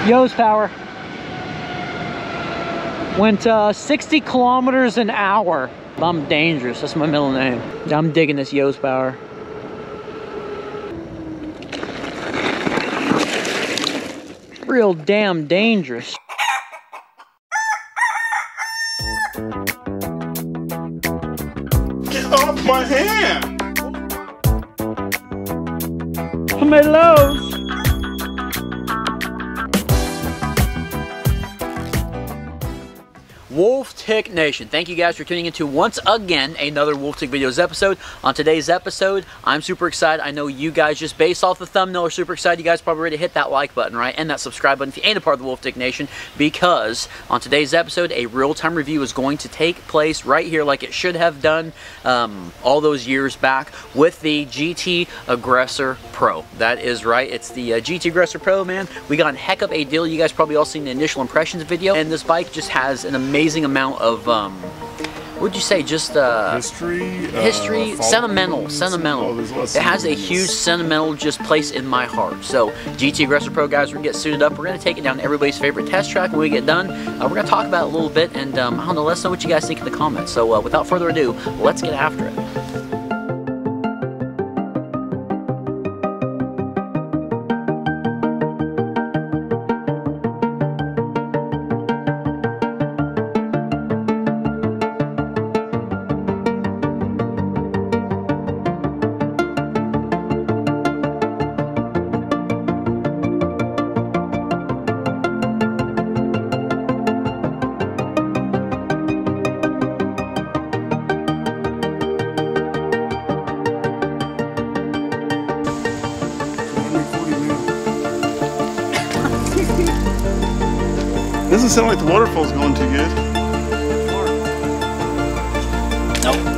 Yose power. Went 60 kilometers an hour. I'm dangerous, that's my middle name. I'm digging this Yose power. Real damn dangerous. Get off my hand! Tomatoes! Wolf Tick Nation, thank you guys for tuning into once again another Wolf Tick Videos episode. On today's episode, I'm super excited. I know you guys, just based off the thumbnail, are super excited. You guys probably already hit that like button, right? And that subscribe button if you ain't a part of the Wolf Tick Nation, because on today's episode, a real-time review is going to take place right here like it should have done all those years back with the GT Aggressor Pro. That is right, it's the GT Aggressor Pro, man. We got a heck of a deal. You guys probably all seen the initial impressions video, and this bike just has an amazing amount of what would you say, just history, sentimental. It has a huge sentimental just place in my heart. So GT Aggressor Pro, guys, we're gonna get suited up. We're gonna take it down to everybody's favorite test track. When we get done, we're gonna talk about it a little bit, and I don't know, let us know what you guys think in the comments. So without further ado, let's get after it. Doesn't sound like the waterfall's going too good. Nope.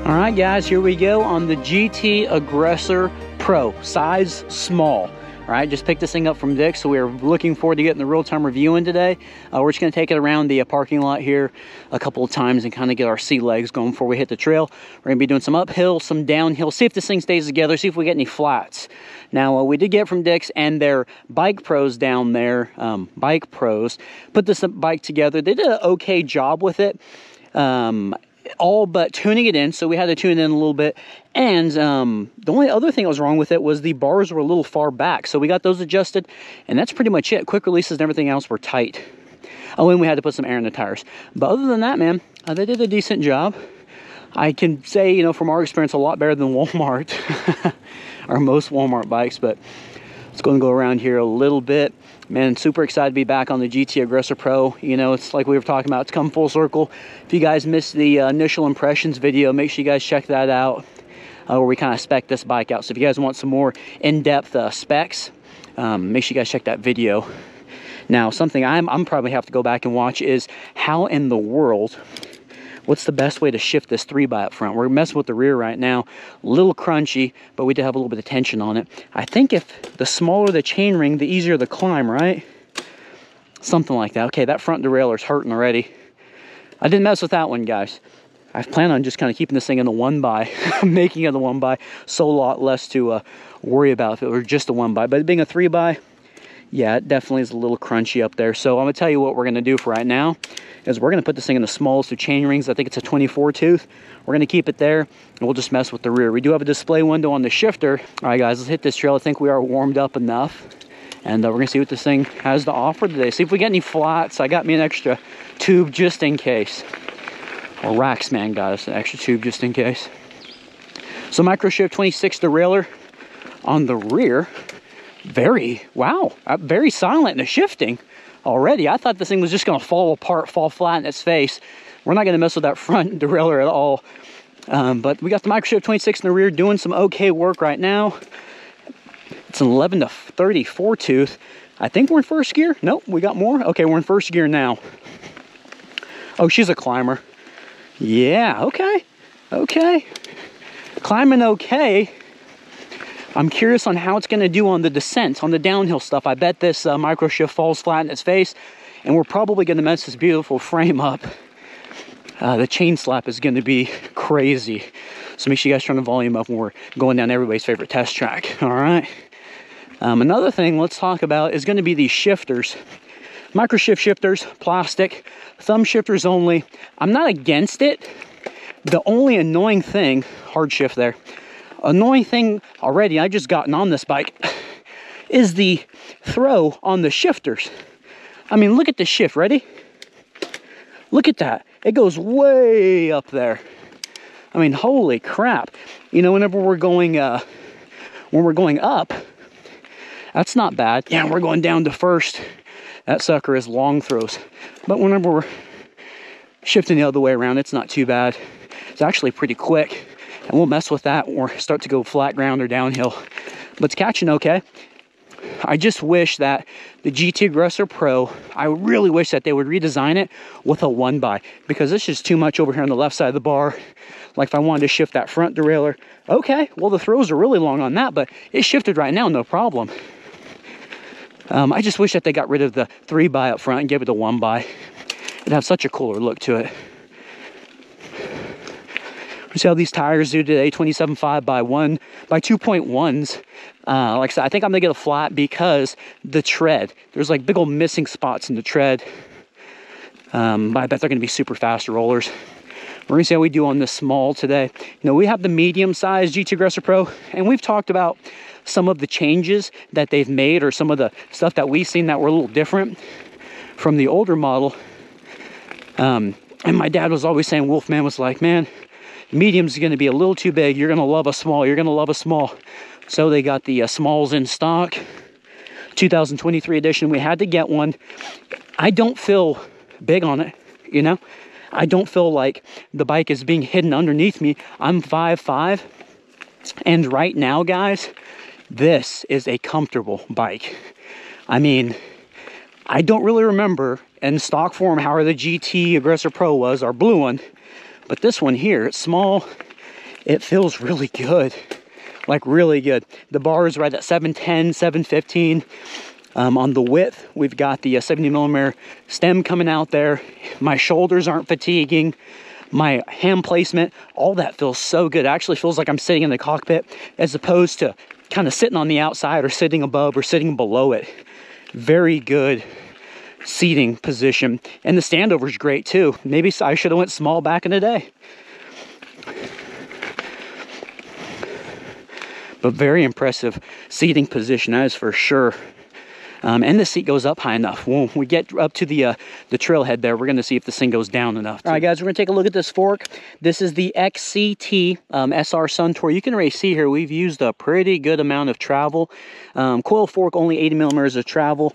Alright guys, here we go on the GT Aggressor Pro, size small. Alright, just picked this thing up from Dick's, so we're looking forward to getting the real-time review in today. We're just going to take it around the parking lot here a couple of times and kind of get our sea legs going before we hit the trail. We're going to be doing some uphill, some downhill, see if this thing stays together, see if we get any flats. Now, we did get from Dick's and their bike pros down there, bike pros, put this bike together. They did an okay job with it. All but tuning it in, so we had to tune it in a little bit, and the only other thing that was wrong with it was the bars were a little far back, so we got those adjusted, and that's pretty much it. Quick releases and everything else were tight. Oh, and we had to put some air in the tires, but other than that, man, they did a decent job. I can say, you know, from our experience, a lot better than Walmart or most Walmart bikes. But it's going to go around here a little bit. Man, super excited to be back on the GT Aggressor Pro. You know, it's like we were talking about, it's come full circle. If you guys missed the initial impressions video, make sure you guys check that out, where we kind of spec this bike out. So if you guys want some more in-depth specs, make sure you guys check that video. Now, something I'm probably have to go back and watch is how in the world, what's the best way to shift this 3x up front? We're messing with the rear right now, a little crunchy, but we did have a little bit of tension on it. I think if the smaller the chainring, the easier the climb, right? Something like that. Okay, that front derailler's hurting already. I didn't mess with that one, guys. I plan on just kind of keeping this thing in the 1x, making it a 1x, so a lot less to worry about if it were just a 1x. But being a 3x, yeah, it definitely is a little crunchy up there. So I'm going to tell you what we're going to do for right now is we're going to put this thing in the smallest of chain rings. I think it's a 24 tooth. We're going to keep it there, and we'll just mess with the rear. We do have a display window on the shifter. All right, guys, let's hit this trail. I think we are warmed up enough, and we're going to see what this thing has to offer today. See if we get any flats. I got me an extra tube just in case. Or Raxman got us an extra tube just in case. So micro shift 26 derailleur on the rear. Very silent in the shifting already. I thought this thing was just going to fall apart, fall flat in its face. We're not going to mess with that front derailleur at all. But we got the micro shift 26 in the rear doing some okay work right now. It's an 11 to 30 4-tooth. I think we're in first gear. Nope, we got more. Okay, we're in first gear now. Oh, she's a climber. Yeah, okay. Okay. Climbing okay. I'm curious on how it's going to do on the descent, on the downhill stuff. I bet this micro shift falls flat in its face, and we're probably going to mess this beautiful frame up. The chain slap is going to be crazy. So make sure you guys turn the volume up when we're going down everybody's favorite test track. All right. Another thing let's talk about is going to be these shifters. Micro shift shifters, plastic, thumb shifters only. I'm not against it. The only annoying thing, hard shift there, annoying thing already, I just gotten on this bike, is the throw on the shifters. I mean, look at the shift, ready? Look at that. It goes way up there. I mean, holy crap. You know, whenever we're going, when we're going up, that's not bad. Yeah, we're going down to first. That sucker is long throws. But whenever we're shifting the other way around, it's not too bad. It's actually pretty quick. And we'll mess with that when we start to go flat ground or downhill. But it's catching okay. I just wish that the GT Aggressor Pro, I really wish that they would redesign it with a 1x, because this is too much over here on the left side of the bar. Like if I wanted to shift that front derailleur, okay, well the throws are really long on that, but it shifted right now, no problem. I just wish that they got rid of the 3x up front and gave it a 1x. It'd have such a cooler look to it. See how these tires do today, 27.5 by 2.1s. Like I said, I think I'm gonna get a flat because the tread, there's like big old missing spots in the tread. I bet they're gonna be super fast rollers. We're gonna see how we do on this small today. You know, we have the medium size GT Aggressor Pro, and we've talked about some of the changes that they've made, or some of the stuff that we've seen that were a little different from the older model. And my dad was always saying, Wolfman was like, man, medium's going to be a little too big. You're going to love a small. You're going to love a small. So they got the smalls in stock. 2023 edition. We had to get one. I don't feel big on it, you know. I don't feel like the bike is being hidden underneath me. I'm 5'5", and right now, guys, this is a comfortable bike. I mean, I don't really remember in stock form how the GT Aggressor Pro was, our blue one. But this one here, it's small. It feels really good, like really good. The bar is right at 710, 715. On the width, we've got the 70mm stem coming out there. My shoulders aren't fatiguing. My hand placement, all that feels so good. It actually feels like I'm sitting in the cockpit as opposed to kind of sitting on the outside or sitting above or sitting below it. Very good seating position, and the standover is great too. Maybe I should have went small back in the day, but very impressive seating position, that is for sure. And the seat goes up high enough. When we get up to the trailhead there, we're going to see if this thing goes down enough. All right, guys, we're going to take a look at this fork. This is the XCT SR Suntour. You can already see here we've used a pretty good amount of travel. Coil fork, only 80mm of travel.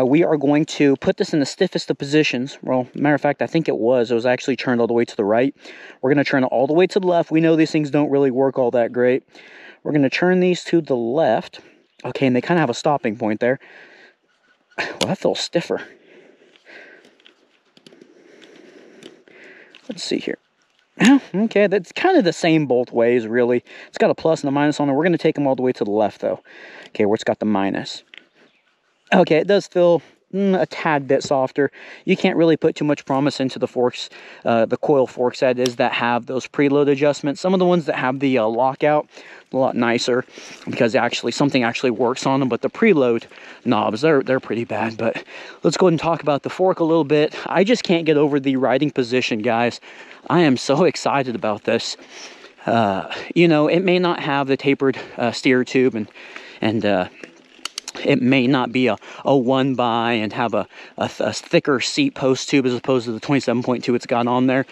We are going to put this in the stiffest of positions. Well, matter of fact, I think it was actually turned all the way to the right. We're going to turn it all the way to the left. We know these things don't really work all that great. We're going to turn these to the left. Okay, and they kind of have a stopping point there. Well, that feels stiffer. Let's see here. Okay, that's kind of the same both ways, really. It's got a plus and a minus on it. We're going to take them all the way to the left, though. Okay, where it's got the minus. Okay, it does feel a tad bit softer. You can't really put too much promise into the forks, the coil forks that is, that have those preload adjustments. Some of the ones that have the lockout, a lot nicer because something actually works on them, but the preload knobs, they're pretty bad. But let's go ahead and talk about the fork a little bit. I just can't get over the riding position, guys. I am so excited about this. You know, it may not have the tapered steer tube, and it may not be a 1x and have a thicker seat post tube as opposed to the 27.2 it's got on there.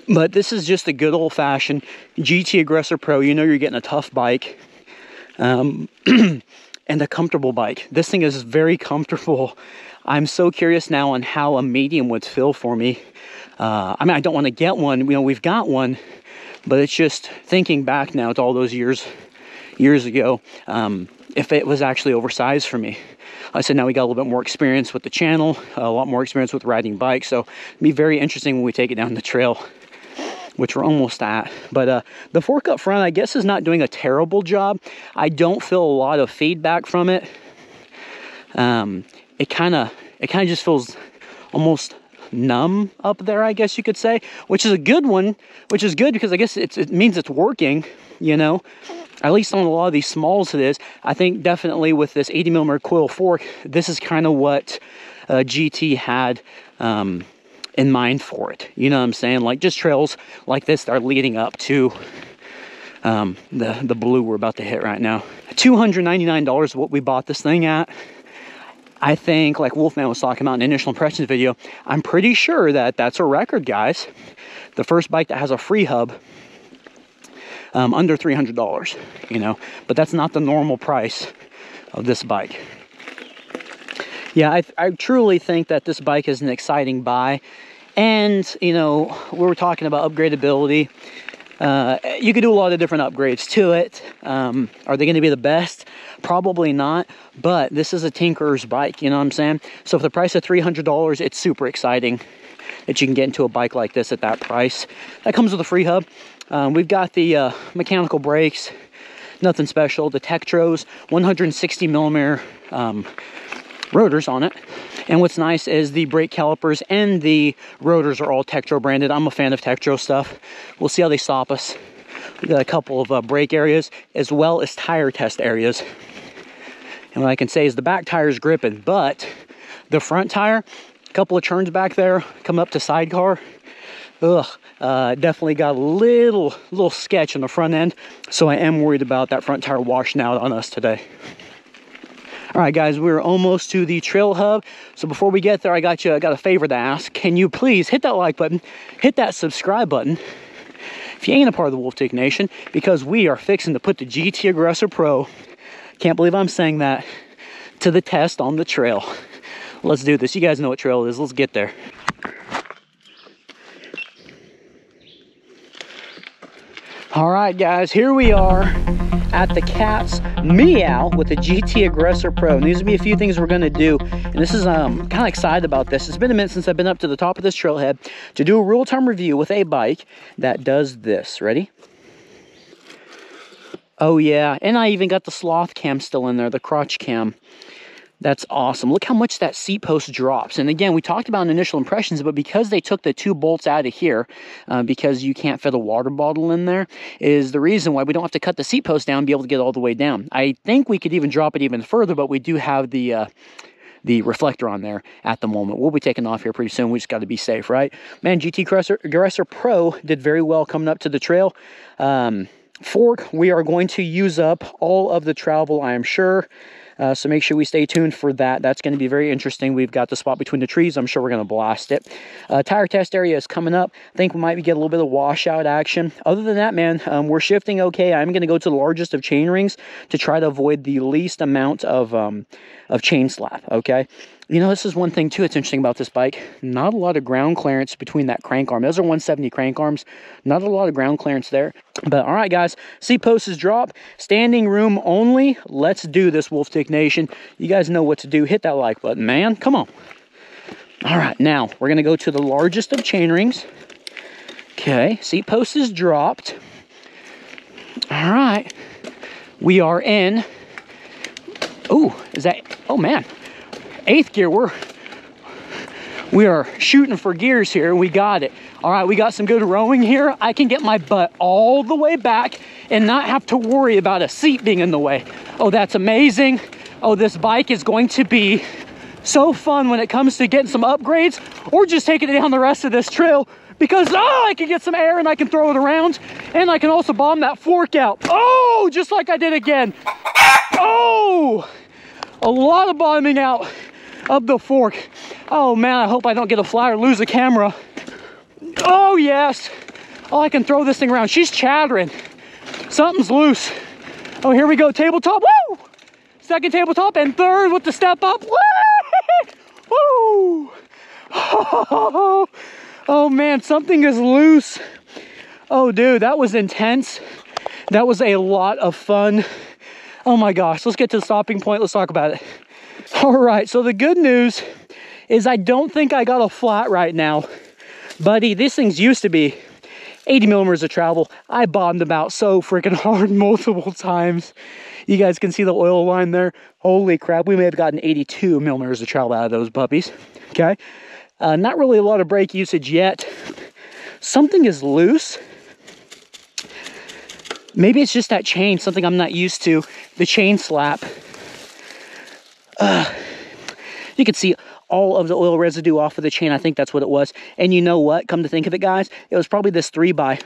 But this is just a good old-fashioned GT Aggressor Pro. You know you're getting a tough bike and a comfortable bike. This thing is very comfortable. I'm so curious now on how a medium would feel for me. I mean, I don't want to get one. You know, we've got one, but it's just thinking back now to all those years ago. if it was actually oversized for me. I said now we got a little bit more experience with the channel, a lot more experience with riding bikes, so it'll be very interesting when we take it down the trail, which we're almost at. But the fork up front, I guess, is not doing a terrible job. I don't feel a lot of feedback from it. It kind of just feels almost numb up there, I guess you could say, which is a good one, which is good because I guess it means it's working, you know. At least on a lot of these smalls it is. I think definitely with this 80mm coil fork, this is kind of what GT had in mind for it. You know what I'm saying? Like just trails like this that are leading up to the blue we're about to hit right now. $299 is what we bought this thing at. I think, like Wolfman was talking about in the initial impressions video, I'm pretty sure that that's a record, guys. The first bike that has a free hub under $300, you know, but that's not the normal price of this bike. Yeah, I truly think that this bike is an exciting buy. And, you know, we were talking about upgradability. You could do a lot of different upgrades to it. Are they going to be the best? Probably not, but this is a tinkerer's bike, you know what I'm saying? So for the price of $300, it's super exciting that you can get into a bike like this at that price. That comes with a free hub. We've got the mechanical brakes, nothing special. The Tektros, 160mm rotors on it. And what's nice is the brake calipers and the rotors are all Tektro branded. I'm a fan of Tektro stuff. We'll see how they stop us. We got a couple of brake areas as well as tire test areas. And what I can say is the back tire is gripping, but the front tire, a couple of turns back there, coming up to sidecar, definitely got a little sketch on the front end. So I am worried about that front tire washing out on us today. All right, guys, we're almost to the trail hub. So before we get there, I got a favor to ask. Can you please hit that like button, hit that subscribe button if you ain't a part of the Wolf Tick Nation, because we are fixing to put the GT Aggressor Pro, can't believe I'm saying that, to the test on the trail. Let's do this. You guys know what trail it is. Let's get there. All right, guys, here we are at the cat's meow with the GT Aggressor Pro. And these will be a few things we're going to do. And this is, kind of excited about this. It's been a minute since I've been up to the top of this trailhead to do a real-time review with a bike that does this. Ready? Oh, yeah. And I even got the sloth cam still in there, the crotch cam. That's awesome. Look how much that seat post drops. And again, we talked about in initial impressions, but because they took the 2 bolts out of here, because you can't fit a water bottle in there, is the reason why we don't have to cut the seat post down and be able to get all the way down. I think we could even drop it even further, but we do have the reflector on there at the moment. We'll be taking off here pretty soon. We just got to be safe, right? Man, GT Aggressor Pro did very well coming up to the trail. Fork, we are going to use up all of the travel, I am sure. So make sure we stay tuned for that. That's going to be very interesting. We've got the spot between the trees. I'm sure we're going to blast it. Tire test area is coming up. I think we might get a little bit of washout action. Other than that, man, we're shifting okay. I'm going to go to the largest of chain rings to try to avoid the least amount of chain slap, okay? You know, this is one thing, too, that's interesting about this bike. Not a lot of ground clearance between that crank arm. Those are 170 crank arms. Not a lot of ground clearance there. But, all right, guys, seat post is dropped. Standing room only. Let's do this, Wolf Tick Nation. You guys know what to do. Hit that like button, man. Come on. All right, now, we're going to go to the largest of chain rings. Okay, seat post is dropped. All right. We are in. Oh, is that... Oh, man. 8th gear. We are shooting for gears here. We got it. All right, we got some good rowing here. I can get my butt all the way back and not have to worry about a seat being in the way. Oh, that's amazing. Oh, this bike is going to be so fun when it comes to getting some upgrades or just taking it down the rest of this trail, because I can get some air and I can throw it around, and I can also bomb that fork out. Oh, just like I did again. Oh, a lot of bombing out of the fork. Oh man, I hope I don't get a fly or lose the camera. Oh yes. Oh, I can throw this thing around. She's chattering. Something's loose. Oh, here we go. Tabletop. Woo! Second tabletop and third with the step up. Woo! Woo! Oh man, something is loose. Oh dude, that was intense. That was a lot of fun. Oh my gosh, let's get to the stopping point. Let's talk about it. All right, so the good news is I don't think I got a flat right now. Buddy, these things used to be 80 millimeters of travel. I bottomed them out so freaking hard multiple times. You guys can see the oil line there. Holy crap, we may have gotten 82 millimeters of travel out of those puppies. Okay, not really a lot of brake usage yet. Something is loose. Maybe it's just that chain, something I'm not used to. The chain slap. You can see all of the oil residue off of the chain. I think that's what it was. And you know what? Come to think of it, guys, it was probably this 3x.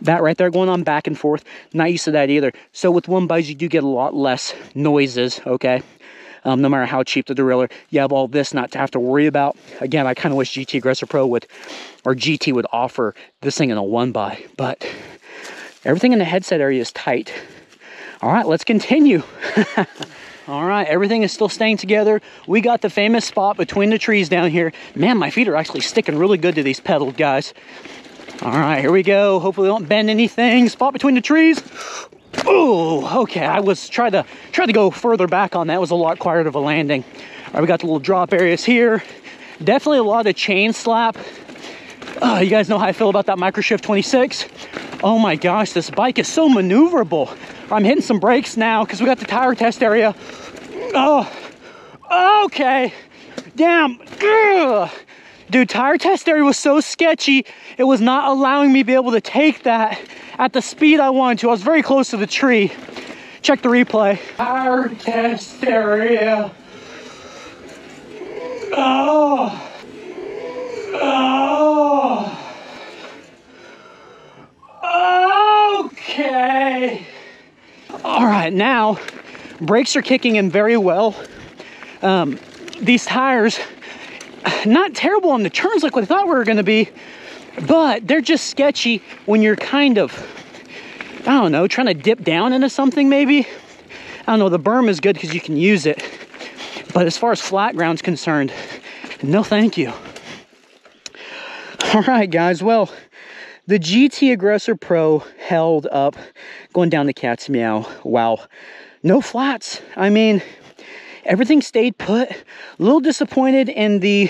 That right there going on back and forth. Not used to that either. So with 1x, you do get a lot less noises, okay? No matter how cheap the derailleur, you have all this not to have to worry about. Again, I kind of wish GT Aggressor Pro would, or GT would offer this thing in a 1x, but everything in the headset area is tight. All right, let's continue. All right, everything is still staying together. We got the famous spot between the trees down here. Man, my feet are actually sticking really good to these pedals, guys. All right, here we go. Hopefully we don't bend anything. Spot between the trees. Oh, okay. I was trying to go further back on that. It was a lot quieter of a landing. All right, we got the little drop areas here. Definitely a lot of chain slap. You guys know how I feel about that Microshift 26. Oh my gosh, this bike is so maneuverable. I'm hitting some brakes now because we got the tire test area. Oh, okay. Damn. Ugh. Dude, tire test area was so sketchy. It was not allowing me to be able to take that at the speed I wanted to. I was very close to the tree. Check the replay. Tire test area. Oh. Oh. Okay. All right, now brakes are kicking in very well. These tires, not terrible on the turns like what I thought we were going to be, but they're just sketchy when you're kind of, I don't know, trying to dip down into something maybe. I don't know, the berm is good because you can use it, but as far as flat ground's concerned, no thank you. All right, guys, well, the GT Aggressor Pro held up going down the cat's meow. Wow, no flats. I mean, everything stayed put. A little disappointed in the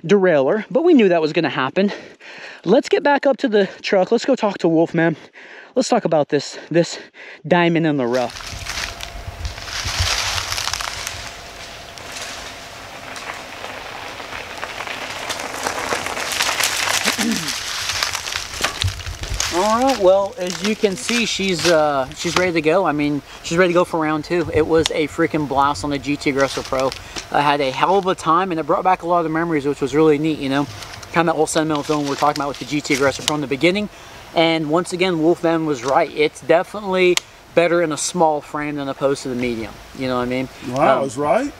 derailleur, but we knew that was going to happen. Let's get back up to the truck. Let's go talk to Wolfman. Let's talk about this diamond in the rough. All right, well, as you can see, she's ready to go. I mean, she's ready to go for round 2. It was a freaking blast on the GT Aggressor Pro. I had a hell of a time, and it brought back a lot of the memories, which was really neat, you know? Kind of that whole sentimental feeling we were talking about with the GT Aggressor Pro in the beginning. And once again, Wolfman was right. It's definitely better in a small frame than opposed to the medium. You know what I mean? Wow, I was right.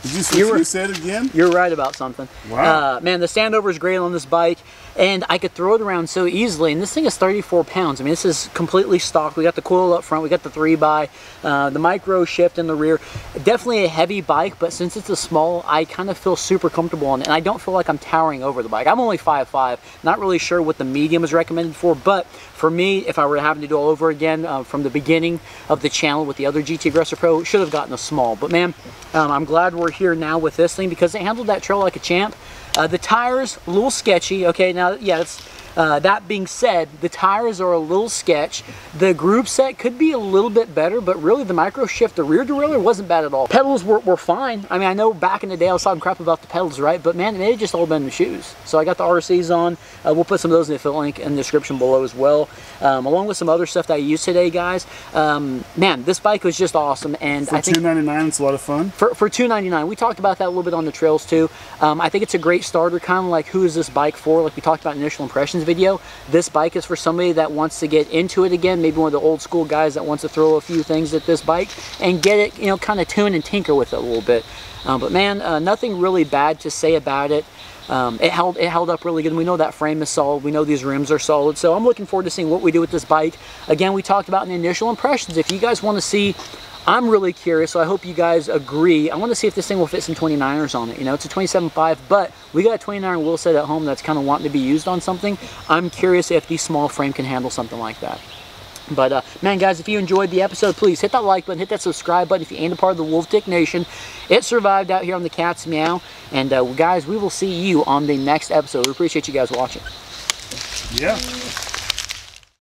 Did you switch you said again? You're right about something. Wow. Man, the standover is great on this bike, and I could throw it around so easily. And this thing is 34 pounds. I mean, this is completely stock. We got the coil up front. We got the 3x, the micro shift in the rear. Definitely a heavy bike, but since it's a small, I kind of feel super comfortable on it, and I don't feel like I'm towering over the bike. I'm only 5'5". Not really sure what the medium is recommended for, but for me, if I were having to do all over again from the beginning of the channel with the other GT Aggressor Pro, should have gotten a small. But man, I'm glad we're here now with this thing because it handled that trail like a champ. The tires, a little sketchy. Okay, now, yeah, it's, that being said, the tires are a little sketch. The group set could be a little bit better, but really the micro shift, the rear derailleur wasn't bad at all. Pedals were fine. I mean, I know back in the day I was talking crap about the pedals, right? But man, it may have just all been the shoes. So I got the RCs on. We'll put some of those in the affiliate link in the description below as well, along with some other stuff that I used today, guys. Man, this bike was just awesome, and for I think $299, it's a lot of fun. For $299, we talked about that a little bit on the trails too. I think it's a great starter, kind of like who is this bike for? Like we talked about in initial impressions video. This bike is for somebody that wants to get into it again, maybe one of the old school guys that wants to throw a few things at this bike and get it, you know, kind of tune and tinker with it a little bit. But man, nothing really bad to say about it. It held up really good, and we know that frame is solid. We know these rims are solid, so I'm looking forward to seeing what we do with this bike. Again, we talked about in the initial impressions. If you guys want to see, I'm really curious, so I hope you guys agree. I want to see if this thing will fit some 29ers on it. You know, it's a 27.5, but we got a 29er wheel set at home that's kind of wanting to be used on something. I'm curious if the small frame can handle something like that. But, man, guys, if you enjoyed the episode, please hit that like button, hit that subscribe button if you ain't a part of the Wolf Dick Nation. It survived out here on the Cat's Meow. And, guys, we will see you on the next episode. We appreciate you guys watching. Yeah.